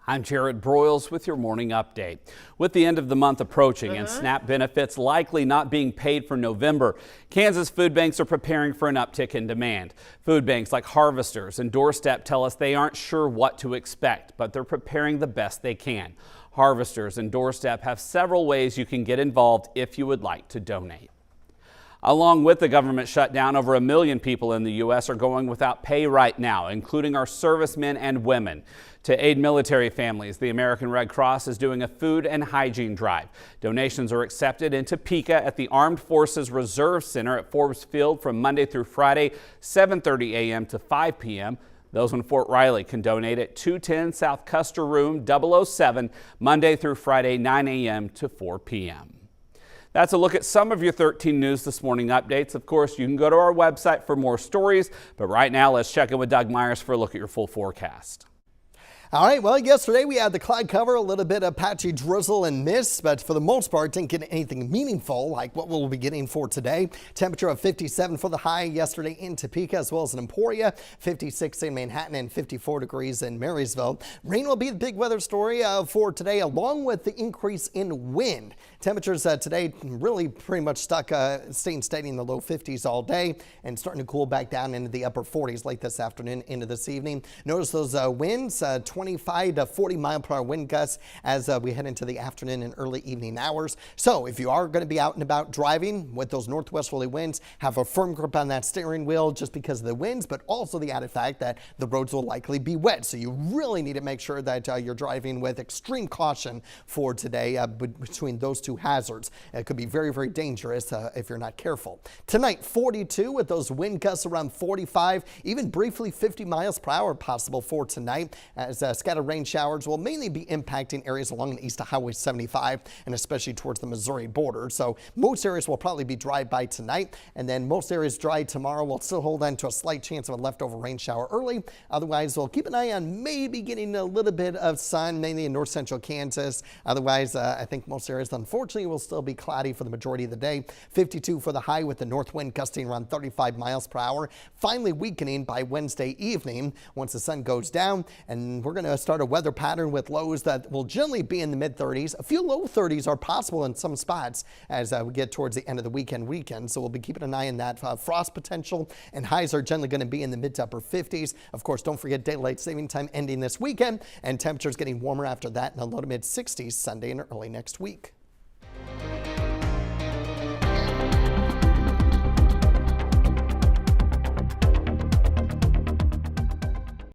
I'm Jared Broyles with your morning update. With the end of the month approaching and SNAP benefits likely not being paid for November, Kansas food banks are preparing for an uptick in demand. Food banks like Harvesters and Doorstep tell us they aren't sure what to expect, but they're preparing the best they can. Harvesters and Doorstep have several ways you can get involved if you would like to donate. Along with the government shutdown, over 1 million people in the U.S. are going without pay right now, including our servicemen and women. To aid military families, the American Red Cross is doing a food and hygiene drive. Donations are accepted in Topeka at the Armed Forces Reserve Center at Forbes Field from Monday through Friday, 7:30 a.m. to 5 p.m. Those in Fort Riley can donate at 210 South Custer Room 007, Monday through Friday, 9 a.m. to 4 p.m. That's a look at some of your 13 News This Morning updates. Of course, you can go to our website for more stories, but right now let's check in with Doug Myers for a look at your full forecast. All right, well, yesterday we had the cloud cover, a little bit of patchy drizzle and mist, but for the most part, didn't get anything meaningful like what we'll be getting for today. Temperature of 57 for the high yesterday in Topeka as well as in Emporia, 56 in Manhattan and 54 degrees in Marysville. Rain will be the big weather story for today, along with the increase in wind. Temperatures today really pretty much stuck, staying steady in the low 50s all day and starting to cool back down into the upper 40s late this afternoon into this evening. Notice those winds, 25 to 40 mile per hour wind gusts as we head into the afternoon and early evening hours. So if you are going to be out and about driving with those northwesterly winds, have a firm grip on that steering wheel just because of the winds, but also the added fact that the roads will likely be wet. So you really need to make sure that you're driving with extreme caution for today between those two hazards. It could be very, very dangerous if you're not careful. Tonight, 42 with those wind gusts around 45, even briefly 50 miles per hour possible for tonight as scattered rain showers will mainly be impacting areas along the east of Highway 75 and especially towards the Missouri border. So most areas will probably be dry by tonight, and then most areas dry tomorrow. We'll still hold on to a slight chance of a leftover rain shower early. Otherwise, we'll keep an eye on maybe getting a little bit of sun, mainly in north central Kansas. Otherwise, I think most areas, unfortunately, will still be cloudy for the majority of the day. 52 for the high with the north wind gusting around 35 miles per hour. Finally weakening by Wednesday evening once the sun goes down, and we're going to start a weather pattern with lows that will generally be in the mid 30s. A few low 30s are possible in some spots as we get towards the end of the weekend. So we'll be keeping an eye on that frost potential, and highs are generally going to be in the mid to upper 50s. Of course, don't forget daylight saving time ending this weekend, and temperatures getting warmer after that in the low to mid 60s Sunday and early next week.